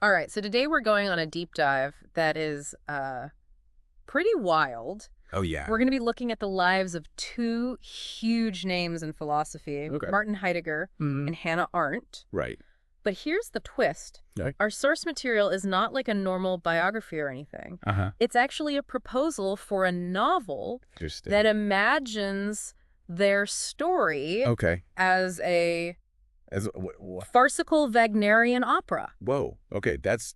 All right, so today we're going on a deep dive that is pretty wild. Oh, yeah. We're going to be looking at the lives of two huge names in philosophy, Okay. Martin Heidegger Hmm. and Hannah Arendt. Right. But here's the twist. Okay. Our source material is not like a normal biography or anything. Uh-huh. It's actually a proposal for a novel Interesting. that imagines their story Okay. as a As farcical Wagnerian opera. Whoa. Okay, that's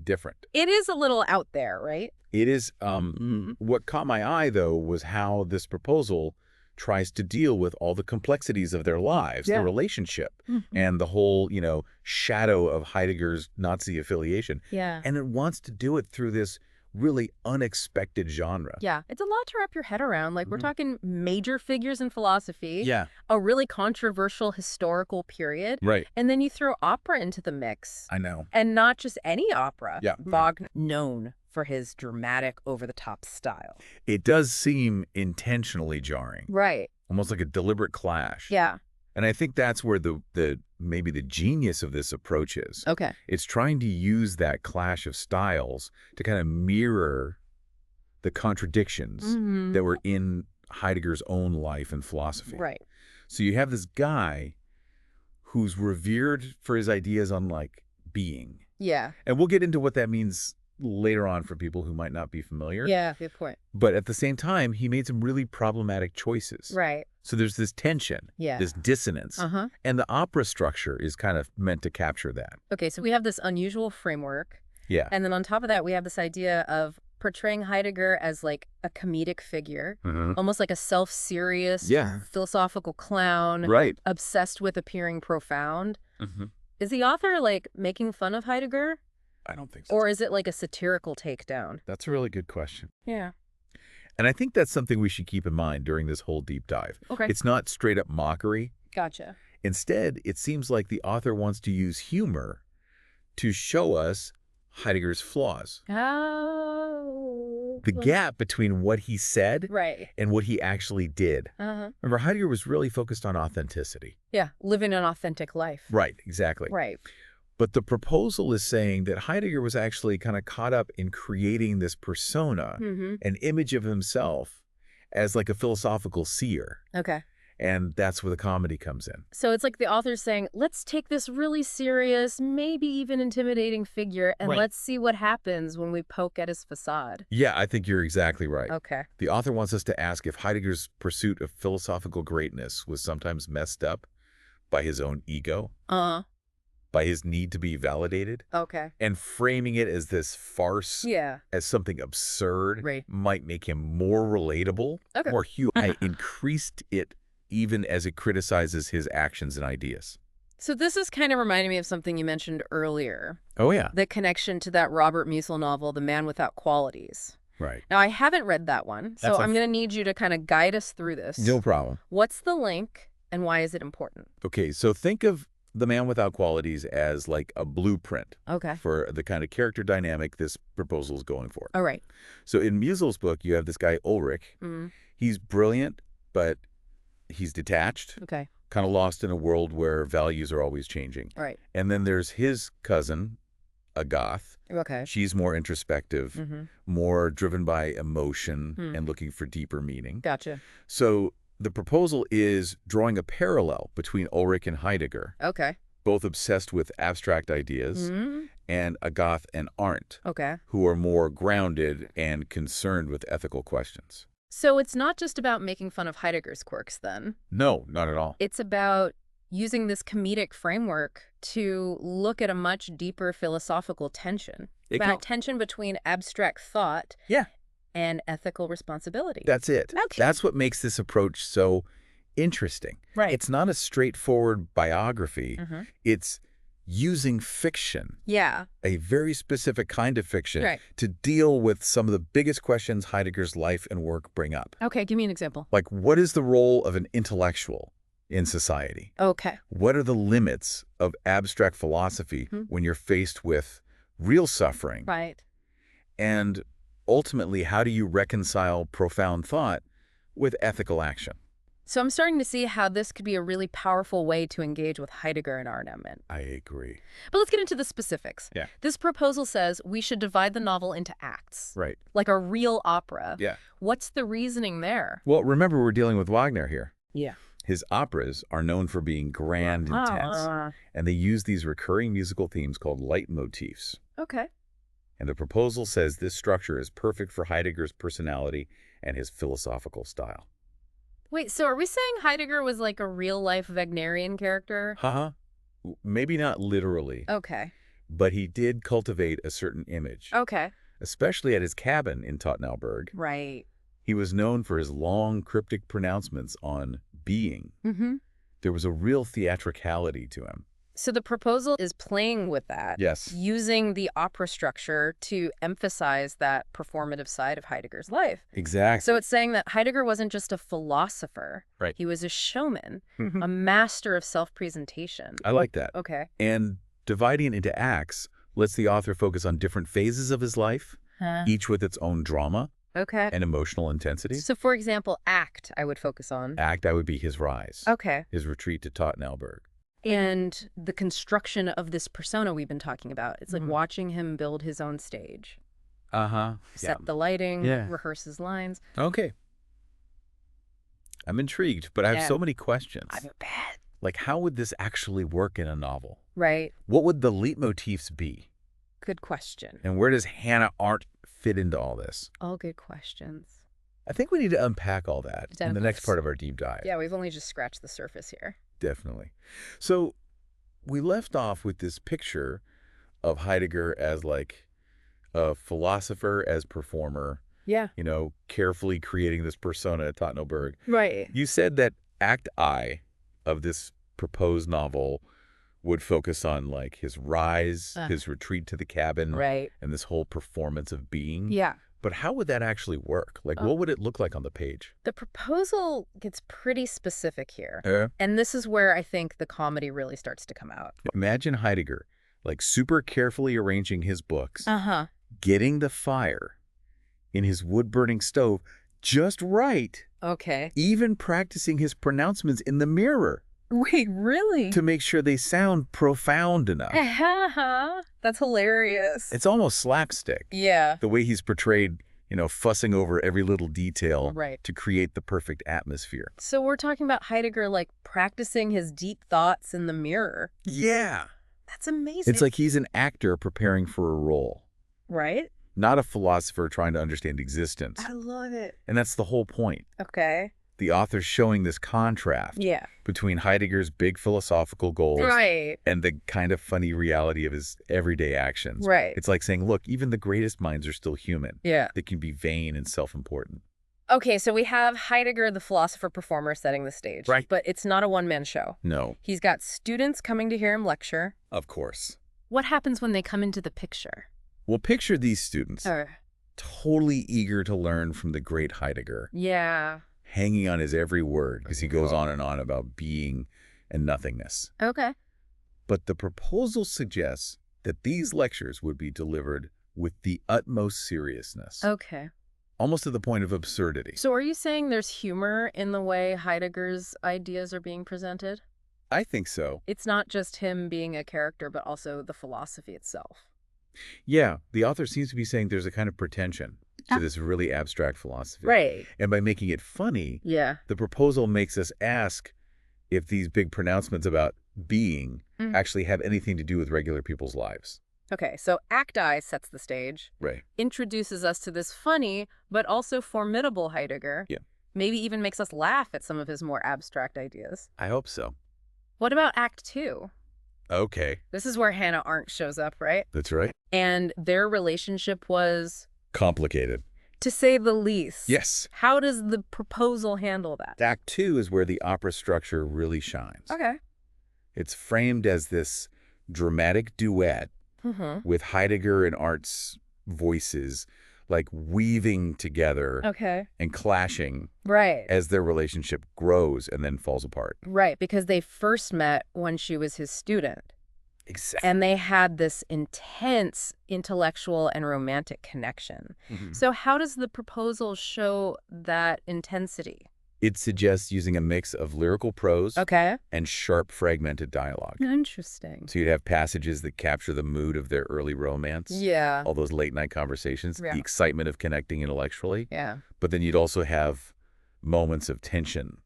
different. It is a little out there, right? It is what caught my eye though was how this proposal tries to deal with all the complexities of their lives, Yeah. their relationship, Mhm. and the whole, shadow of Heidegger's Nazi affiliation. Yeah. And it wants to do it through this really unexpected genre. Yeah, it's a lot to wrap your head around. Like, we're Mhm. talking major figures in philosophy, Yeah. a really controversial historical period, Right. and then you throw opera into the mix. I know. And not just any opera. Yeah. Wagner, known for his dramatic, over-the-top style. It does seem intentionally jarring, Right. almost like a deliberate clash. Yeah. And I think that's where the maybe the genius of this approach is. Okay. It's trying to use that clash of styles to kind of mirror the contradictions Mhm. that were in Heidegger's own life and philosophy. Right. So you have this guy who's revered for his ideas on like being. Yeah. And we'll get into what that means later on for people who might not be familiar. Yeah, good point. But at the same time, he made some really problematic choices. Right. So there's this tension, Yeah. this dissonance, Uh-huh. and the opera structure is kind of meant to capture that. Okay, so we have this unusual framework. Yeah. And then on top of that, we have this idea of portraying Heidegger as like a comedic figure, almost like a self-serious, Yeah. philosophical clown, Right. obsessed with appearing profound. Mm-hmm. Is the author like making fun of Heidegger, I don't think so. or is it like a satirical takedown? That's a really good question. Yeah. And I think that's something we should keep in mind during this whole deep dive. Okay. It's not straight up mockery. Gotcha. Instead, it seems like the author wants to use humor to show us Heidegger's flaws. Oh. The gap between what he said Right. and what he actually did. Uh-huh. Remember, Heidegger was really focused on authenticity. Yeah, living an authentic life. Right, exactly. Right. But the proposal is saying that Heidegger was actually kind of caught up in creating this persona, Mm-hmm. an image of himself as like a philosophical seer. Okay. And that's where the comedy comes in. So it's like the author's saying, let's take this really serious, maybe even intimidating figure, and Right. let's see what happens when we poke at his facade. Yeah, I think you're exactly right. Okay. The author wants us to ask if Heidegger's pursuit of philosophical greatness was sometimes messed up by his own ego, by his need to be validated, Okay. and framing it as this farce, Yeah. as something absurd, Right. might make him more relatable, Okay. more human. I increased it even as it criticizes his actions and ideas. So this is kind of reminding me of something you mentioned earlier, Oh, yeah. the connection to that Robert Musil novel, The Man Without Qualities. Right. Now, I haven't read that one, so That's a I'm going to need you to kind of guide us through this. No problem. What's the link, and why is it important? Okay, so think of The Man Without Qualities as like a blueprint Okay. for the kind of character dynamic this proposal is going for. All right. So in Musil's book, you have this guy, Ulrich. Mm. He's brilliant, but he's detached, Okay. kind of lost in a world where values are always changing. All right. And then there's his cousin, a goth. Okay. She's more introspective, Mm-hmm. more driven by emotion Hmm. and looking for deeper meaning. Gotcha. So the proposal is drawing a parallel between Ulrich and Heidegger, Okay. both obsessed with abstract ideas, Mm. and Agath and Arndt, Okay. who are more grounded and concerned with ethical questions. So it's not just about making fun of Heidegger's quirks, then. No, not at all. It's about using this comedic framework to look at a much deeper philosophical tension. It About can- tension between abstract thought Yeah. and ethical responsibility. That's it. Okay. That's what makes this approach so interesting. Right. It's not a straightforward biography. Mm-hmm. It's using fiction, Yeah. a very specific kind of fiction, Right. to deal with some of the biggest questions Heidegger's life and work bring up. Okay, give me an example. Like, what is the role of an intellectual in society? Okay. What are the limits of abstract philosophy when you're faced with real suffering? Right. And ultimately, how do you reconcile profound thought with ethical action? So I'm starting to see how this could be a really powerful way to engage with Heidegger and Arnhem. I agree. But let's get into the specifics. Yeah. This proposal says we should divide the novel into acts. Right. Like a real opera. Yeah. What's the reasoning there? Well, remember, we're dealing with Wagner here. Yeah. His operas are known for being grand and tense, and they use these recurring musical themes called leitmotifs. Okay. And the proposal says this structure is perfect for Heidegger's personality and his philosophical style. Wait, so are we saying Heidegger was like a real-life Wagnerian character? Haha. Maybe not literally, Okay. but he did cultivate a certain image, Okay. especially at his cabin in Tottenauberg. Right. He was known for his long, cryptic pronouncements on being. Mm-hmm. There was a real theatricality to him. So the proposal is playing with that. Yes. Using the opera structure to emphasize that performative side of Heidegger's life. Exactly. So it's saying that Heidegger wasn't just a philosopher. Right. He was a showman, a master of self-presentation. I like that. Okay. And dividing it into acts lets the author focus on different phases of his life, each with its own drama Okay. and emotional intensity. So, for example, act I would focus on. Act, that would be his rise. Okay. His retreat to Tottenauberg. And the construction of this persona we've been talking about. It's like watching him build his own stage. Uh-huh. Set the lighting, rehearse his lines. Okay. I'm intrigued, but I have so many questions. I bet. Like, how would this actually work in a novel? Right. What would the leitmotifs be? Good question. And where does Hannah Arendt fit into all this? All good questions. I think we need to unpack all that in the next part of our deep dive. Yeah, we've only just scratched the surface here. Definitely. So we left off with this picture of Heidegger as like a philosopher, as performer, Yeah. you know, carefully creating this persona at Tottenauberg. Right. You said that Act I of this proposed novel would focus on like his rise, his retreat to the cabin, Right. and this whole performance of being. Yeah. But how would that actually work? Like, what would it look like on the page? The proposal gets pretty specific here. And this is where I think the comedy really starts to come out. Imagine Heidegger, like super carefully arranging his books, getting the fire in his wood-burning stove just right. Okay. Even practicing his pronouncements in the mirror. Wait, really? To make sure they sound profound enough. That's hilarious. It's almost slapstick. Yeah. The way he's portrayed, you know, fussing over every little detail to create the perfect atmosphere. So we're talking about Heidegger, like, practicing his deep thoughts in the mirror. Yeah. That's amazing. It's like he's an actor preparing for a role. Right? Not a philosopher trying to understand existence. I love it. And that's the whole point. Okay. The author's showing this contrast between Heidegger's big philosophical goals and the kind of funny reality of his everyday actions. Right. It's like saying, look, even the greatest minds are still human. Yeah. They can be vain and self-important. Okay, so we have Heidegger, the philosopher-performer, setting the stage. Right. But it's not a one-man show. No. He's got students coming to hear him lecture. Of course. What happens when they come into the picture? Well, picture these students, totally eager to learn from the great Heidegger. Yeah. Hanging on his every word because he goes on and on about being and nothingness. Okay. But the proposal suggests that these lectures would be delivered with the utmost seriousness. Okay. Almost to the point of absurdity. So are you saying there's humor in the way Heidegger's ideas are being presented? I think so. It's not just him being a character, but also the philosophy itself. Yeah, the author seems to be saying there's a kind of pretension to this really abstract philosophy. Right. And by making it funny, the proposal makes us ask if these big pronouncements about being actually have anything to do with regular people's lives. Okay, so Act I sets the stage. Right. Introduces us to this funny, but also formidable Heidegger. Yeah. Maybe even makes us laugh at some of his more abstract ideas. I hope so. What about Act II? Okay. This is where Hannah Arendt shows up, right? That's right. And their relationship was... complicated. To say the least. Yes. How does the proposal handle that? Act II is where the opera structure really shines. Okay. It's framed as this dramatic duet with Heidegger and Arndt's voices like weaving together and clashing as their relationship grows and then falls apart. Right, because they first met when she was his student. Exactly. And they had this intense intellectual and romantic connection. So how does the proposal show that intensity? It suggests using a mix of lyrical prose and sharp fragmented dialogue. Interesting. So you'd have passages that capture the mood of their early romance. Yeah. All those late-night conversations, Yeah. the excitement of connecting intellectually. Yeah. But then you'd also have moments of tension,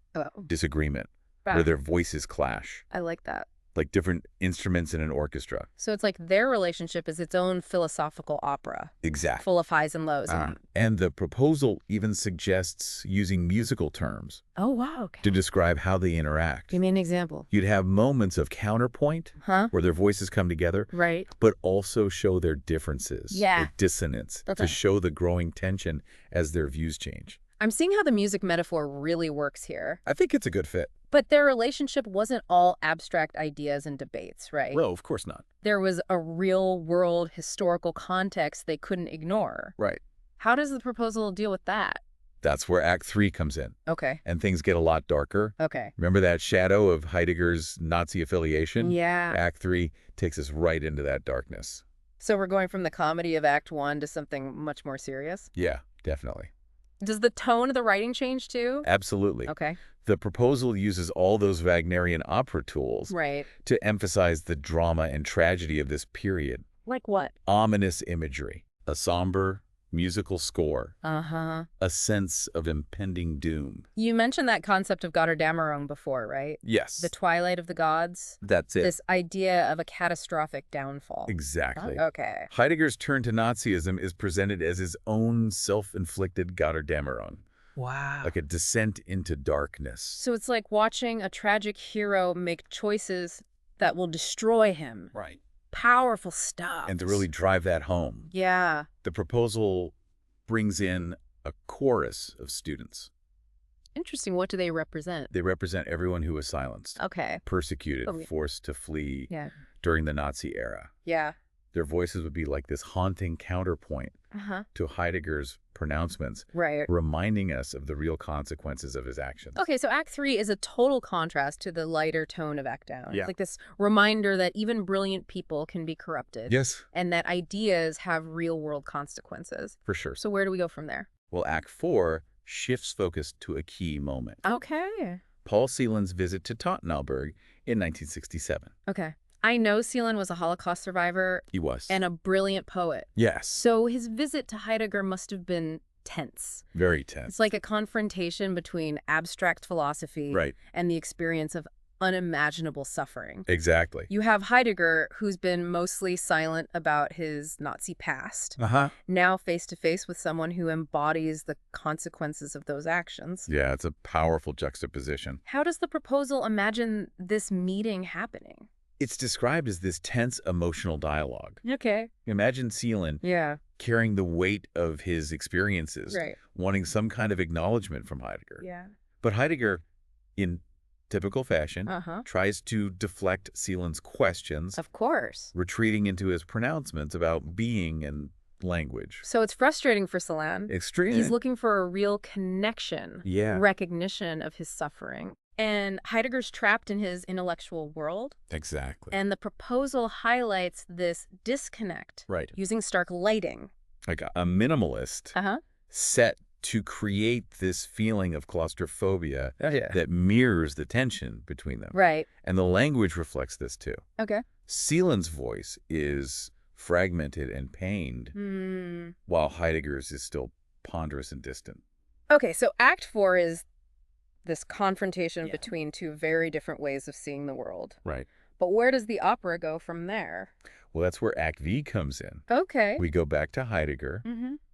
disagreement, where their voices clash. I like that. Like different instruments in an orchestra. So it's like their relationship is its own philosophical opera. Exactly. Full of highs and lows. And the proposal even suggests using musical terms to describe how they interact. Give me an example. You'd have moments of counterpoint where their voices come together, but also show their differences or dissonance to show the growing tension as their views change. I'm seeing how the music metaphor really works here. I think it's a good fit. But their relationship wasn't all abstract ideas and debates, right? No, of course not. There was a real-world historical context they couldn't ignore. Right. How does the proposal deal with that? That's where Act 3 comes in. Okay. And things get a lot darker. Okay. Remember that shadow of Heidegger's Nazi affiliation? Yeah. Act 3 takes us right into that darkness. So we're going from the comedy of Act 1 to something much more serious? Yeah, definitely. Does the tone of the writing change too? Absolutely. Okay. The proposal uses all those Wagnerian opera tools to emphasize the drama and tragedy of this period. Like what? Ominous imagery, a somber musical score, a sense of impending doom. You mentioned that concept of Götterdämmerung before, right? Yes. The twilight of the gods? That's it. This idea of a catastrophic downfall. Exactly. Okay. Heidegger's turn to Nazism is presented as his own self-inflicted Götterdämmerung. Wow. Like a descent into darkness. So it's like watching a tragic hero make choices that will destroy him. Right. Powerful stuff. And to really drive that home. Yeah. The proposal brings in a chorus of students. Interesting. What do they represent? They represent everyone who was silenced. Okay. Persecuted, forced to flee during the Nazi era. Yeah. Their voices would be like this haunting counterpoint to Heidegger's pronouncements, reminding us of the real consequences of his actions. Okay, so Act 3 is a total contrast to the lighter tone of Act Down. Yeah. It's like this reminder that even brilliant people can be corrupted. Yes. And that ideas have real-world consequences. For sure. So where do we go from there? Well, Act 4 shifts focus to a key moment. Okay. Paul Celan's visit to Tottenauberg in 1967. Okay. I know Celan was a Holocaust survivor. He was. And a brilliant poet. Yes. So his visit to Heidegger must have been tense. Very tense. It's like a confrontation between abstract philosophy and the experience of unimaginable suffering. Exactly. You have Heidegger, who's been mostly silent about his Nazi past, now face-to-face with someone who embodies the consequences of those actions. Yeah, it's a powerful juxtaposition. How does the proposal imagine this meeting happening? It's described as this tense emotional dialogue. Okay. Imagine Celan carrying the weight of his experiences, wanting some kind of acknowledgement from Heidegger. Yeah. But Heidegger, in typical fashion, tries to deflect Celan's questions. Of course. Retreating into his pronouncements about being and language. So it's frustrating for Celan. Extremely. He's looking for a real connection, recognition of his suffering. And Heidegger's trapped in his intellectual world. Exactly. And the proposal highlights this disconnect using stark lighting. Like a minimalist set to create this feeling of claustrophobia that mirrors the tension between them. Right. And the language reflects this too. Okay. Celan's voice is fragmented and pained, while Heidegger's is still ponderous and distant. Okay, so Act 4 is this confrontation between two very different ways of seeing the world. Right. But where does the opera go from there? Well, that's where Act V comes in. Okay. We go back to Heidegger,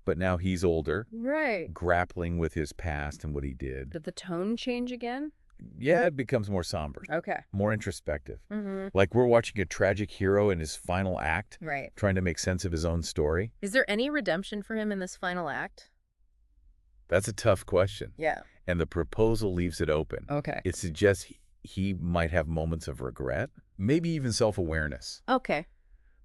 but now he's older. Right. Grappling with his past and what he did. Did the tone change again? Yeah, it becomes more somber. Okay. More introspective. Like we're watching a tragic hero in his final act. Right. Trying to make sense of his own story. Is there any redemption for him in this final act? That's a tough question. Yeah. And the proposal leaves it open. Okay. It suggests he might have moments of regret, maybe even self-awareness. Okay.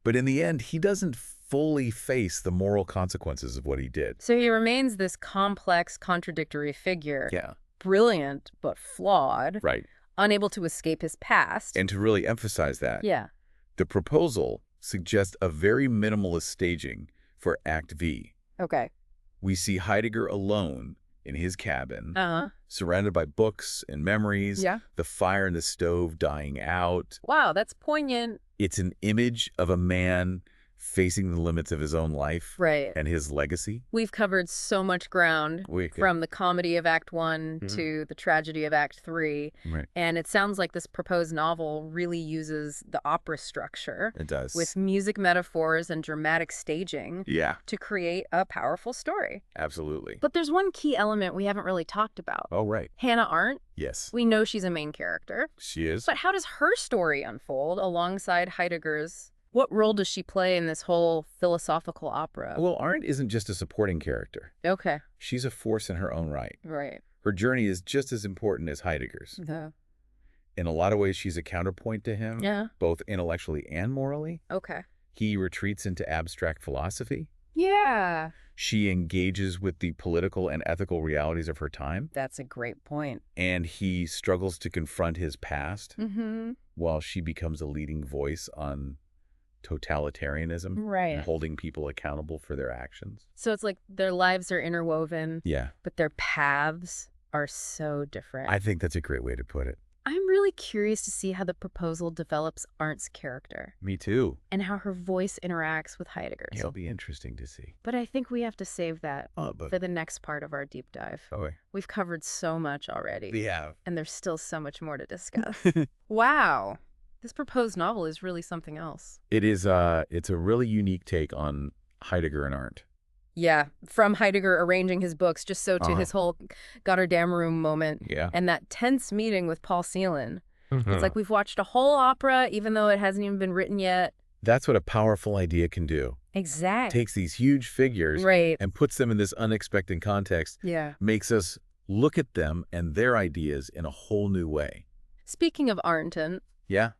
But in the end, he doesn't fully face the moral consequences of what he did. So he remains this complex, contradictory figure. Yeah. Brilliant, but flawed. Right. Unable to escape his past. And to really emphasize that, the proposal suggests a very minimalist staging for Act V. Okay. We see Heidegger alone in his cabin, Uh-huh. surrounded by books and memories, the fire in the stove dying out. Wow, that's poignant. It's an image of a man facing the limits of his own life and his legacy. We've covered so much ground from the comedy of Act 1 to the tragedy of Act 3. And it sounds like this proposed novel really uses the opera structure. It does. With music metaphors and dramatic staging to create a powerful story. Absolutely. But there's one key element we haven't really talked about. Oh, right. Hannah Arendt. Yes. We know she's a main character. She is. But how does her story unfold alongside Heidegger's? What role does she play in this whole philosophical opera? Well, Arendt isn't just a supporting character. Okay. She's a force in her own right. Right. Her journey is just as important as Heidegger's. Yeah. In a lot of ways, she's a counterpoint to him, both intellectually and morally. Okay. He retreats into abstract philosophy. Yeah. She engages with the political and ethical realities of her time. That's a great point. And he struggles to confront his past while she becomes a leading voice on totalitarianism and holding people accountable for their actions. So it's like their lives are interwoven, but their paths are so different. I think that's a great way to put it. I'm really curious to see how the proposal develops Arndt's character. Me too. And how her voice interacts with Heidegger's. It'll be interesting to see. But I think we have to save that for the next part of our deep dive. We've covered so much already. We have. And there's still so much more to discuss. Wow. This proposed novel is really something else. It is. It's a really unique take on Heidegger and Arendt. Yeah, from Heidegger arranging his books just so to his whole goddamn room moment. And that tense meeting with Paul Celan. It's like we've watched a whole opera, even though it hasn't even been written yet. That's what a powerful idea can do. Exactly. Takes these huge figures and puts them in this unexpected context. Makes us look at them and their ideas in a whole new way. Speaking of Arndt,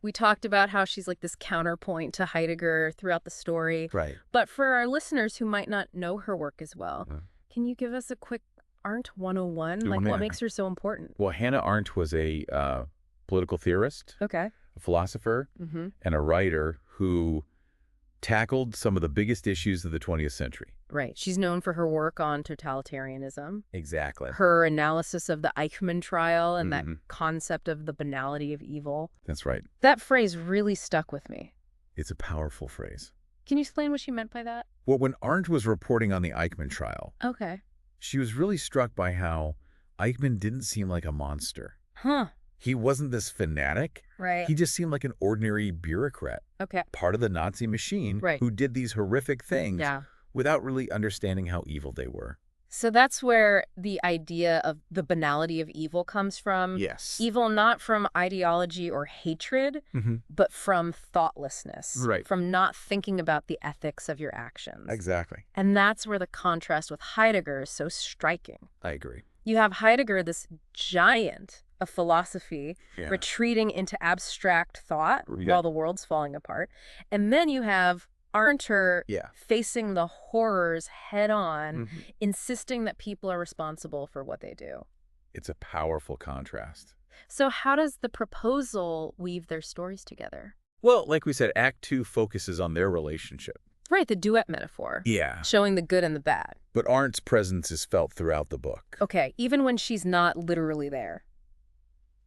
we talked about how she's like this counterpoint to Heidegger throughout the story. But for our listeners who might not know her work as well, can you give us a quick Arendt 101? Like, what makes her so important? Well, Hannah Arendt was a political theorist, a philosopher, and a writer who tackled some of the biggest issues of the 20th century. She's known for her work on totalitarianism. Exactly. Her analysis of the Eichmann trial and that concept of the banality of evil. That's right. That phrase really stuck with me. It's a powerful phrase. Can you explain what she meant by that? Well, when Arendt was reporting on the Eichmann trial, she was really struck by how Eichmann didn't seem like a monster. He wasn't this fanatic. He just seemed like an ordinary bureaucrat. Part of the Nazi machine who did these horrific things without really understanding how evil they were. So that's where the idea of the banality of evil comes from. Yes. Evil not from ideology or hatred, but from thoughtlessness. From not thinking about the ethics of your actions. Exactly. And that's where the contrast with Heidegger is so striking. I agree. You have Heidegger, this giant of philosophy, retreating into abstract thought while the world's falling apart. And then you have Arendt facing the horrors head on, insisting that people are responsible for what they do. It's a powerful contrast. So how does the proposal weave their stories together? Well, like we said, Act 2 focuses on their relationship. The duet metaphor. Showing the good and the bad. But Arndt's presence is felt throughout the book. Even when she's not literally there.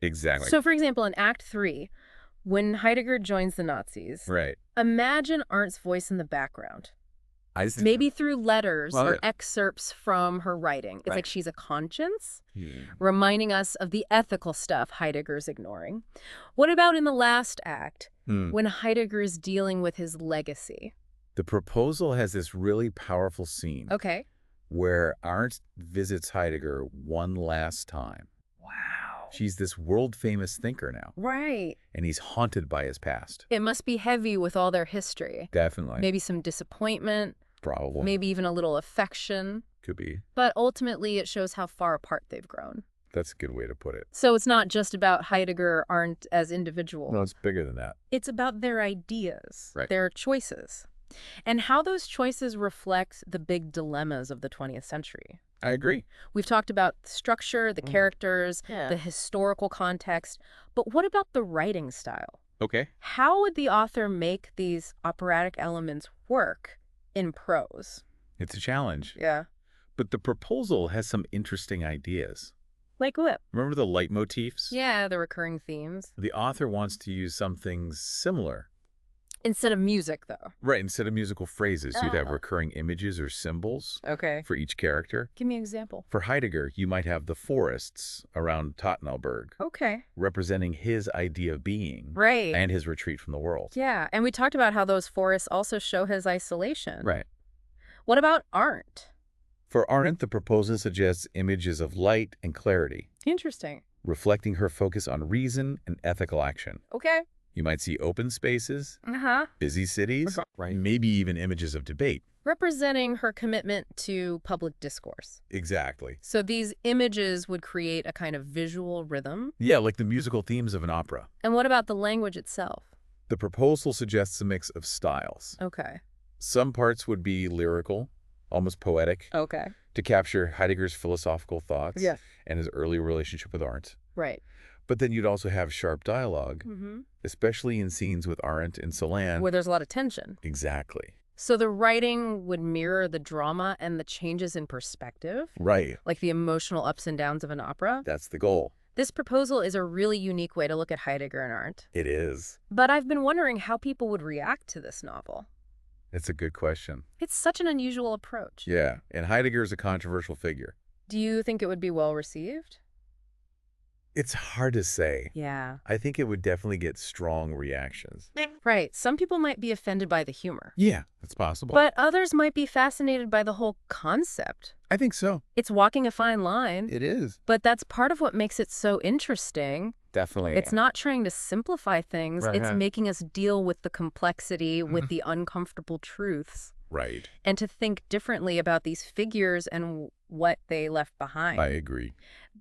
Exactly. So, for example, in Act 3, when Heidegger joins the Nazis, imagine Arndt's voice in the background. Maybe through letters or excerpts from her writing. It's like she's a conscience, reminding us of the ethical stuff Heidegger's ignoring. What about in the last act, when Heidegger is dealing with his legacy? The proposal has this really powerful scene where Arendt visits Heidegger one last time. She's this world-famous thinker now. And he's haunted by his past. It must be heavy with all their history. Definitely. Maybe some disappointment. Probably. Maybe even a little affection. Could be. But ultimately, it shows how far apart they've grown. That's a good way to put it. So it's not just about Heidegger or Arendt as individuals. No, it's bigger than that. It's about their ideas, their choices, and how those choices reflect the big dilemmas of the 20th century. I agree. We've talked about the structure, the characters, the historical context, but what about the writing style? How would the author make these operatic elements work in prose? It's a challenge. But the proposal has some interesting ideas. Like what? Remember the leitmotifs? Yeah, the recurring themes. The author wants to use something similar. Instead of music, though. Right, instead of musical phrases, you'd have recurring images or symbols for each character. Give me an example. For Heidegger, you might have the forests around Tottenhauberg. Representing his idea of being. Right. And his retreat from the world. Yeah, and we talked about how those forests also show his isolation. Right. What about Arndt? For Arndt, the proposal suggests images of light and clarity. Interesting. Reflecting her focus on reason and ethical action. You might see open spaces, busy cities, maybe even images of debate. Representing her commitment to public discourse. Exactly. So these images would create a kind of visual rhythm? Yeah, like the musical themes of an opera. And what about the language itself? The proposal suggests a mix of styles. Some parts would be lyrical, almost poetic, to capture Heidegger's philosophical thoughts and his early relationship with Arndt. Right. But then you'd also have sharp dialogue, especially in scenes with Arendt and Celan. Where there's a lot of tension. Exactly. So the writing would mirror the drama and the changes in perspective? Right. Like the emotional ups and downs of an opera? That's the goal. This proposal is a really unique way to look at Heidegger and Arendt. It is. But I've been wondering how people would react to this novel. It's a good question. It's such an unusual approach. Yeah, and Heidegger is a controversial figure. Do you think it would be well received? It's hard to say. Yeah. I think it would definitely get strong reactions. Right. Some people might be offended by the humor. Yeah, that's possible. But others might be fascinated by the whole concept. I think so. It's walking a fine line. It is. But that's part of what makes it so interesting. Definitely. It's not trying to simplify things. It's making us deal with the complexity, with the uncomfortable truths. Right. And to think differently about these figures and what they left behind. I agree.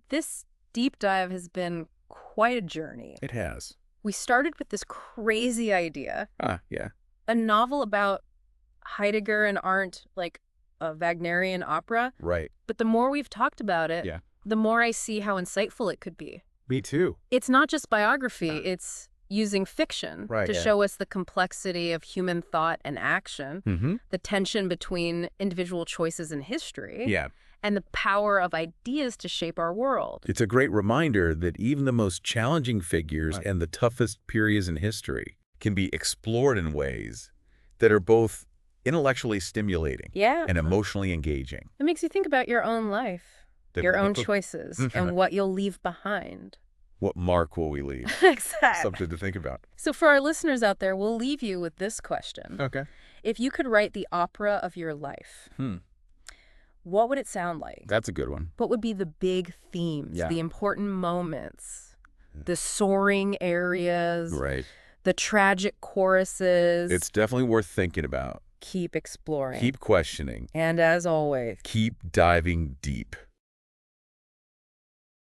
This deep dive has been quite a journey. It has. We started with this crazy idea. Yeah. A novel about Heidegger and Arndt, like a Wagnerian opera. Right. But the more we've talked about it, the more I see how insightful it could be. Me too. It's not just biography. It's using fiction to show us the complexity of human thought and action, the tension between individual choices in history, and the power of ideas to shape our world. It's a great reminder that even the most challenging figures and the toughest periods in history can be explored in ways that are both intellectually stimulating and emotionally engaging. It makes you think about your own life, your own choices, and what you'll leave behind. What mark will we leave? Exactly. Something to think about. So for our listeners out there, we'll leave you with this question. If you could write the opera of your life, what would it sound like? That's a good one. What would be the big themes, the important moments, the soaring areas, the tragic choruses? It's definitely worth thinking about. Keep exploring. Keep questioning. And as always, keep diving deep.